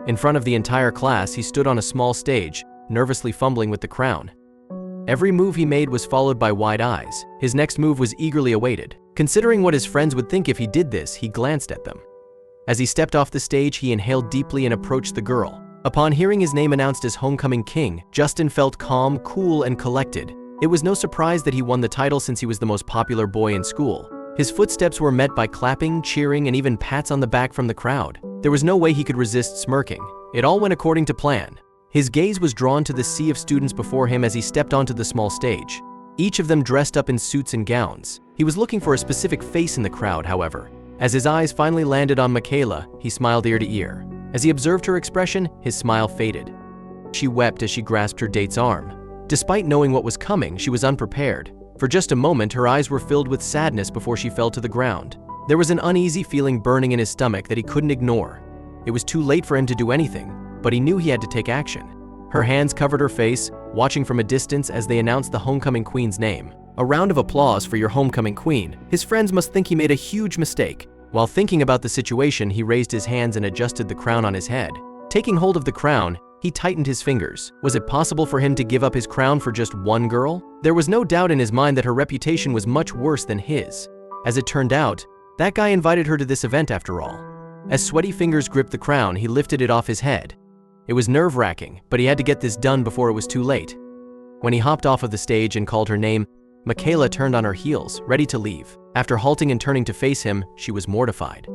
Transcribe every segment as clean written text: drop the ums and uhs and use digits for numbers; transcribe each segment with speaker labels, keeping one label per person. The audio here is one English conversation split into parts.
Speaker 1: In front of the entire class, he stood on a small stage, nervously fumbling with the crown. Every move he made was followed by wide eyes. His next move was eagerly awaited. Considering what his friends would think if he did this, he glanced at them. As he stepped off the stage, he inhaled deeply and approached the girl. Upon hearing his name announced as Homecoming King, Justin felt calm, cool, and collected. It was no surprise that he won the title since he was the most popular boy in school. His footsteps were met by clapping, cheering, and even pats on the back from the crowd. There was no way he could resist smirking. It all went according to plan. His gaze was drawn to the sea of students before him as he stepped onto the small stage. Each of them dressed up in suits and gowns. He was looking for a specific face in the crowd, however. As his eyes finally landed on Michaela, he smiled ear to ear. As he observed her expression, his smile faded. She wept as she grasped her date's arm. Despite knowing what was coming, she was unprepared. For just a moment, her eyes were filled with sadness before she fell to the ground. There was an uneasy feeling burning in his stomach that he couldn't ignore. It was too late for him to do anything, but he knew he had to take action. Her hands covered her face, watching from a distance as they announced the Homecoming Queen's name. A round of applause for your Homecoming Queen. His friends must think he made a huge mistake. While thinking about the situation, he raised his hands and adjusted the crown on his head. Taking hold of the crown, he tightened his fingers. Was it possible for him to give up his crown for just one girl? There was no doubt in his mind that her reputation was much worse than his. As it turned out, that guy invited her to this event after all. As sweaty fingers gripped the crown, he lifted it off his head. It was nerve-wracking, but he had to get this done before it was too late. When he hopped off of the stage and called her name, Michaela turned on her heels, ready to leave. After halting and turning to face him, she was mortified.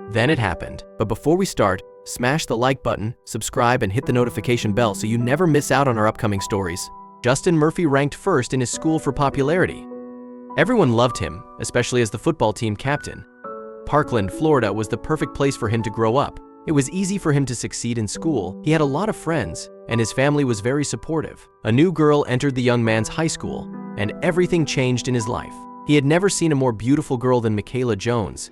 Speaker 1: Then it happened. But before we start, smash the like button, subscribe, and hit the notification bell so you never miss out on our upcoming stories. Justin Murphy ranked first in his school for popularity. Everyone loved him, especially as the football team captain. Parkland, Florida was the perfect place for him to grow up. It was easy for him to succeed in school. He had a lot of friends, and his family was very supportive. A new girl entered the young man's high school, and everything changed in his life. He had never seen a more beautiful girl than Michaela Jones.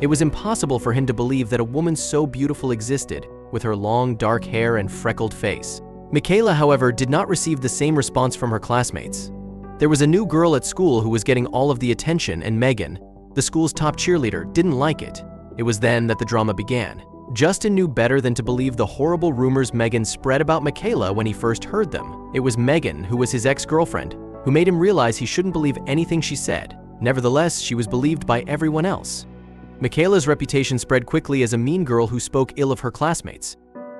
Speaker 1: It was impossible for him to believe that a woman so beautiful existed, with her long, dark hair and freckled face. Michaela, however, did not receive the same response from her classmates. There was a new girl at school who was getting all of the attention, and Megan, the school's top cheerleader, didn't like it. It was then that the drama began. Justin knew better than to believe the horrible rumors Megan spread about Michaela when he first heard them. It was Megan, who was his ex-girlfriend, who made him realize he shouldn't believe anything she said. Nevertheless, she was believed by everyone else. Michaela's reputation spread quickly as a mean girl who spoke ill of her classmates.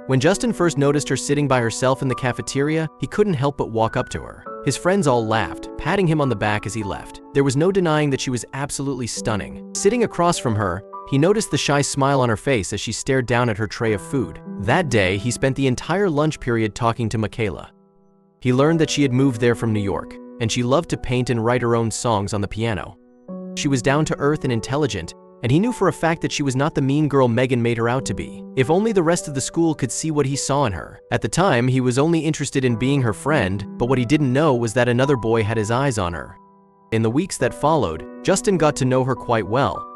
Speaker 1: When Justin first noticed her sitting by herself in the cafeteria, he couldn't help but walk up to her. His friends all laughed, patting him on the back as he left. There was no denying that she was absolutely stunning. Sitting across from her, he noticed the shy smile on her face as she stared down at her tray of food. That day, he spent the entire lunch period talking to Michaela. He learned that she had moved there from New York, and she loved to paint and write her own songs on the piano. She was down to earth and intelligent, and he knew for a fact that she was not the mean girl Megan made her out to be. If only the rest of the school could see what he saw in her. At the time, he was only interested in being her friend, but what he didn't know was that another boy had his eyes on her. In the weeks that followed, Justin got to know her quite well.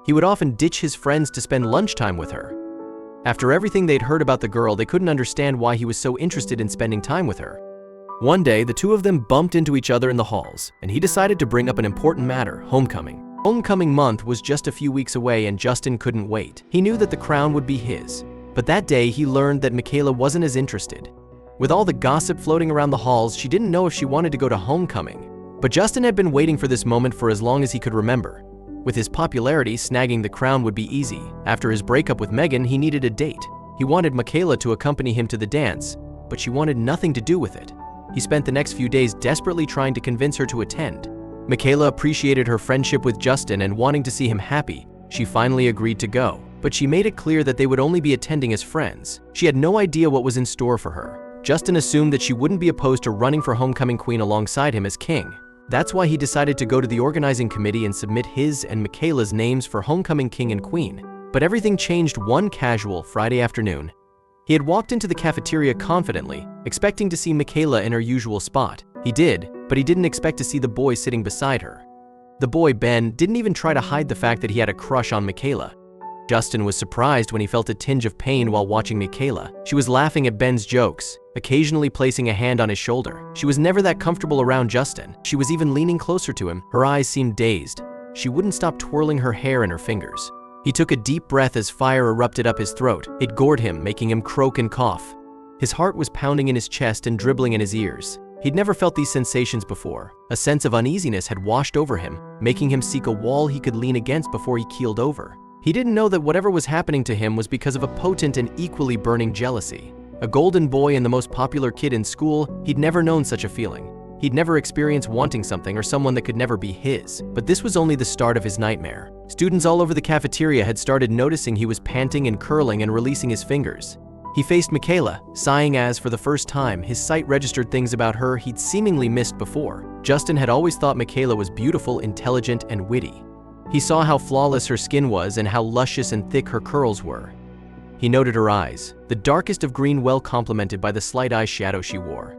Speaker 1: He would often ditch his friends to spend lunchtime with her. After everything they'd heard about the girl, they couldn't understand why he was so interested in spending time with her. One day, the two of them bumped into each other in the halls, and he decided to bring up an important matter: homecoming. Homecoming month was just a few weeks away, and Justin couldn't wait. He knew that the crown would be his. But that day, he learned that Michaela wasn't as interested. With all the gossip floating around the halls, she didn't know if she wanted to go to homecoming. But Justin had been waiting for this moment for as long as he could remember. With his popularity, snagging the crown would be easy. After his breakup with Megan, he needed a date. He wanted Michaela to accompany him to the dance, but she wanted nothing to do with it. He spent the next few days desperately trying to convince her to attend. Michaela appreciated her friendship with Justin, and wanting to see him happy, she finally agreed to go. But she made it clear that they would only be attending as friends. She had no idea what was in store for her. Justin assumed that she wouldn't be opposed to running for homecoming queen alongside him as king. That's why he decided to go to the organizing committee and submit his and Michaela's names for homecoming king and queen. But everything changed one casual Friday afternoon. He had walked into the cafeteria confidently, expecting to see Michaela in her usual spot. He did, but he didn't expect to see the boy sitting beside her. The boy, Ben, didn't even try to hide the fact that he had a crush on Michaela. Justin was surprised when he felt a tinge of pain while watching Michaela. She was laughing at Ben's jokes, occasionally placing a hand on his shoulder. She was never that comfortable around Justin. She was even leaning closer to him. Her eyes seemed dazed. She wouldn't stop twirling her hair in her fingers. He took a deep breath as fire erupted up his throat. It gored him, making him croak and cough. His heart was pounding in his chest and dribbling in his ears. He'd never felt these sensations before. A sense of uneasiness had washed over him, making him seek a wall he could lean against before he keeled over. He didn't know that whatever was happening to him was because of a potent and equally burning jealousy. A golden boy and the most popular kid in school, he'd never known such a feeling. He'd never experienced wanting something or someone that could never be his. But this was only the start of his nightmare. Students all over the cafeteria had started noticing he was panting and curling and releasing his fingers. He faced Michaela, sighing as, for the first time, his sight registered things about her he'd seemingly missed before. Justin had always thought Michaela was beautiful, intelligent, and witty. He saw how flawless her skin was and how luscious and thick her curls were. He noted her eyes, the darkest of green, well complemented by the slight eyeshadow she wore.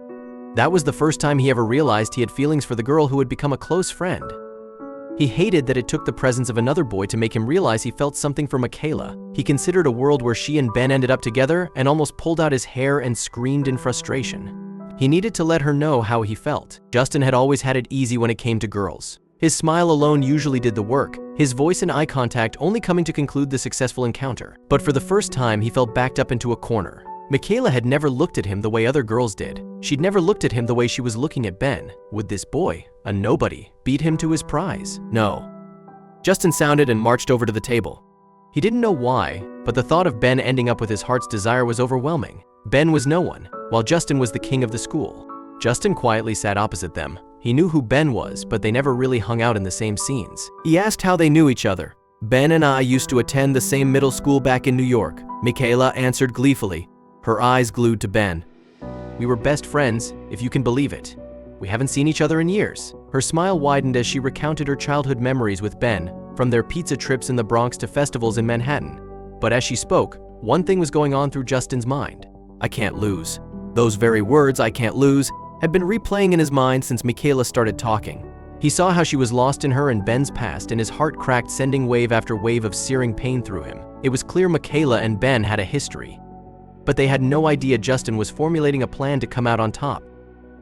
Speaker 1: That was the first time he ever realized he had feelings for the girl who had become a close friend. He hated that it took the presence of another boy to make him realize he felt something for Michaela. He considered a world where she and Ben ended up together and almost pulled out his hair and screamed in frustration. He needed to let her know how he felt. Justin had always had it easy when it came to girls. His smile alone usually did the work, his voice and eye contact only coming to conclude the successful encounter. But for the first time, he felt backed up into a corner. Michaela had never looked at him the way other girls did. She'd never looked at him the way she was looking at Ben. Would this boy, a nobody, beat him to his prize? No. Justin sounded and marched over to the table. He didn't know why, but the thought of Ben ending up with his heart's desire was overwhelming. Ben was no one, while Justin was the king of the school. Justin quietly sat opposite them. He knew who Ben was, but they never really hung out in the same scenes. He asked how they knew each other. Ben and I used to attend the same middle school back in New York, Michaela answered gleefully, her eyes glued to Ben. We were best friends, if you can believe it. We haven't seen each other in years. Her smile widened as she recounted her childhood memories with Ben, from their pizza trips in the Bronx to festivals in Manhattan. But as she spoke, one thing was going on through Justin's mind. I can't lose. Those very words, I can't lose, had been replaying in his mind since Michaela started talking. He saw how she was lost in her and Ben's past, and his heart cracked, sending wave after wave of searing pain through him. It was clear Michaela and Ben had a history, but they had no idea Justin was formulating a plan to come out on top.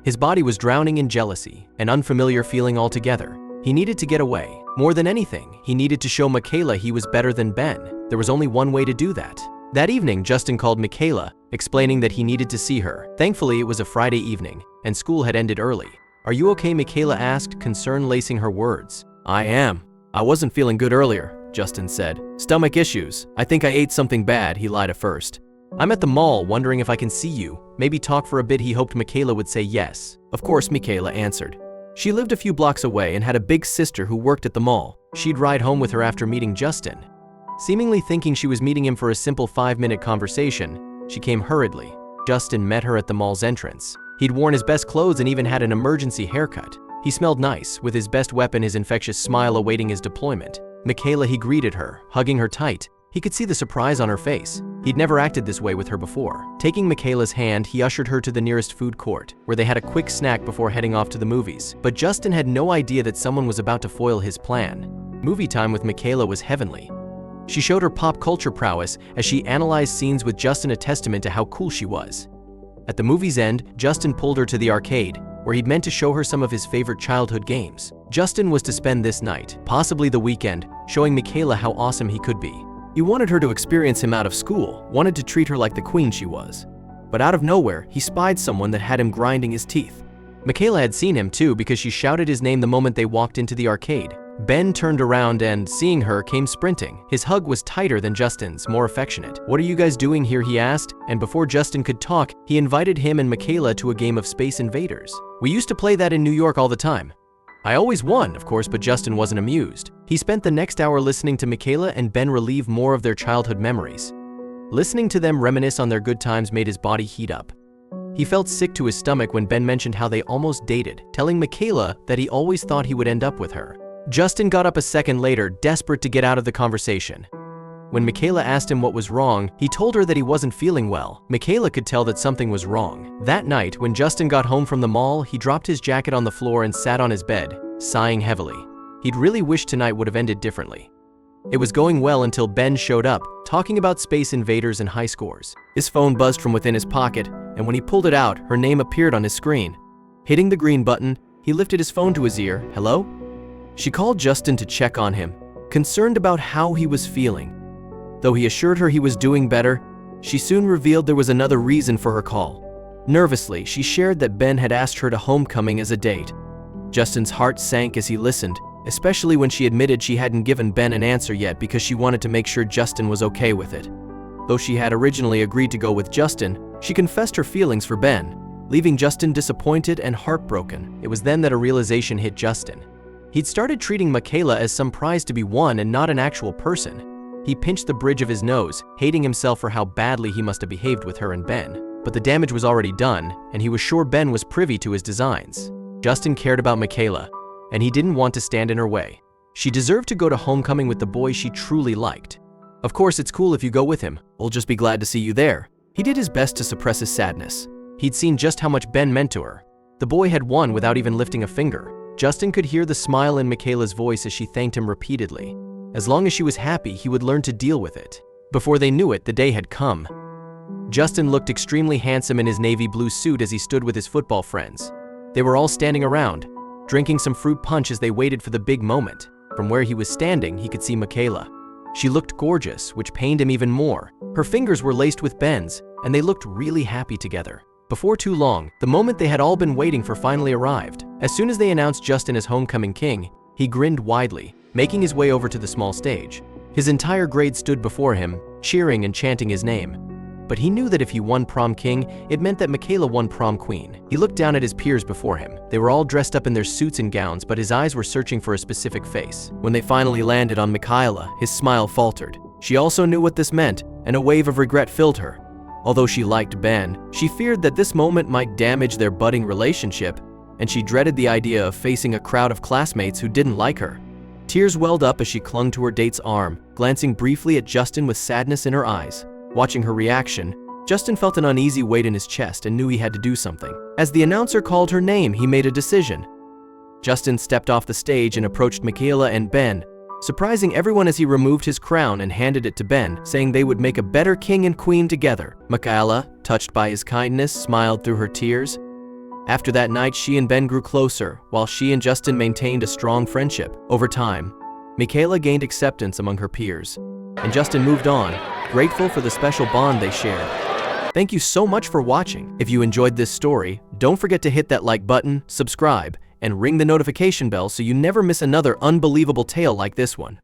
Speaker 1: His body was drowning in jealousy, an unfamiliar feeling altogether. He needed to get away. More than anything, he needed to show Michaela he was better than Ben. There was only one way to do that. That evening, Justin called Michaela, explaining that he needed to see her. Thankfully, it was a Friday evening, and school had ended early. Are you okay? Michaela asked, concern lacing her words. I am. I wasn't feeling good earlier, Justin said. Stomach issues. I think I ate something bad, he lied at first. I'm at the mall, wondering if I can see you. Maybe talk for a bit. He hoped Michaela would say yes. Of course, Michaela answered. She lived a few blocks away and had a big sister who worked at the mall. She'd ride home with her after meeting Justin. Seemingly thinking she was meeting him for a simple 5-minute conversation, she came hurriedly. Justin met her at the mall's entrance. He'd worn his best clothes and even had an emergency haircut. He smelled nice, with his best weapon, his infectious smile, awaiting his deployment. Michaela, he greeted her, hugging her tight. He could see the surprise on her face. He'd never acted this way with her before. Taking Michaela's hand, he ushered her to the nearest food court, where they had a quick snack before heading off to the movies. But Justin had no idea that someone was about to foil his plan. Movie time with Michaela was heavenly. She showed her pop culture prowess as she analyzed scenes with Justin, a testament to how cool she was. At the movie's end, Justin pulled her to the arcade, where he'd meant to show her some of his favorite childhood games. Justin was to spend this night, possibly the weekend, showing Michaela how awesome he could be. He wanted her to experience him out of school, wanted to treat her like the queen she was. But out of nowhere, he spied someone that had him grinding his teeth. Michaela had seen him too, because she shouted his name the moment they walked into the arcade. Ben turned around and, seeing her, came sprinting. His hug was tighter than Justin's, more affectionate. What are you guys doing here? He asked, and before Justin could talk, he invited him and Michaela to a game of Space Invaders. We used to play that in New York all the time. I always won, of course, but Justin wasn't amused. He spent the next hour listening to Michaela and Ben relive more of their childhood memories. Listening to them reminisce on their good times made his body heat up. He felt sick to his stomach when Ben mentioned how they almost dated, telling Michaela that he always thought he would end up with her. Justin got up a second later, desperate to get out of the conversation. When Michaela asked him what was wrong, he told her that he wasn't feeling well. Michaela could tell that something was wrong. That night, when Justin got home from the mall, he dropped his jacket on the floor and sat on his bed, sighing heavily. He'd really wished tonight would have ended differently. It was going well until Ben showed up, talking about Space Invaders and high scores. His phone buzzed from within his pocket, and when he pulled it out, her name appeared on his screen. Hitting the green button, he lifted his phone to his ear. Hello? She called Justin to check on him, concerned about how he was feeling. Though he assured her he was doing better, she soon revealed there was another reason for her call. Nervously, she shared that Ben had asked her to homecoming as a date. Justin's heart sank as he listened, especially when she admitted she hadn't given Ben an answer yet because she wanted to make sure Justin was okay with it. Though she had originally agreed to go with Justin, she confessed her feelings for Ben, leaving Justin disappointed and heartbroken. It was then that a realization hit Justin. He'd started treating Michaela as some prize to be won and not an actual person. He pinched the bridge of his nose, hating himself for how badly he must have behaved with her and Ben. But the damage was already done, and he was sure Ben was privy to his designs. Justin cared about Michaela, and he didn't want to stand in her way. She deserved to go to homecoming with the boy she truly liked. Of course, it's cool if you go with him. We'll just be glad to see you there. He did his best to suppress his sadness. He'd seen just how much Ben meant to her. The boy had won without even lifting a finger. Justin could hear the smile in Michaela's voice as she thanked him repeatedly. As long as she was happy, he would learn to deal with it. Before they knew it, the day had come. Justin looked extremely handsome in his navy blue suit as he stood with his football friends. They were all standing around, drinking some fruit punch as they waited for the big moment. From where he was standing, he could see Michaela. She looked gorgeous, which pained him even more. Her fingers were laced with Ben's, and they looked really happy together. Before too long, the moment they had all been waiting for finally arrived. As soon as they announced Justin as homecoming king, he grinned widely, making his way over to the small stage. His entire grade stood before him, cheering and chanting his name. But he knew that if he won prom king, it meant that Michaela won prom queen. He looked down at his peers before him. They were all dressed up in their suits and gowns, but his eyes were searching for a specific face. When they finally landed on Michaela, his smile faltered. She also knew what this meant, and a wave of regret filled her. Although she liked Ben, she feared that this moment might damage their budding relationship, and she dreaded the idea of facing a crowd of classmates who didn't like her. Tears welled up as she clung to her date's arm, glancing briefly at Justin with sadness in her eyes. Watching her reaction, Justin felt an uneasy weight in his chest and knew he had to do something. As the announcer called her name, he made a decision. Justin stepped off the stage and approached Michaela and Ben, surprising everyone as he removed his crown and handed it to Ben, saying they would make a better king and queen together. Michaela, touched by his kindness, smiled through her tears. After that night, she and Ben grew closer, while she and Justin maintained a strong friendship. Over time, Michaela gained acceptance among her peers, and Justin moved on, grateful for the special bond they shared. Thank you so much for watching. If you enjoyed this story, don't forget to hit that like button, subscribe, and ring the notification bell so you never miss another unbelievable tale like this one.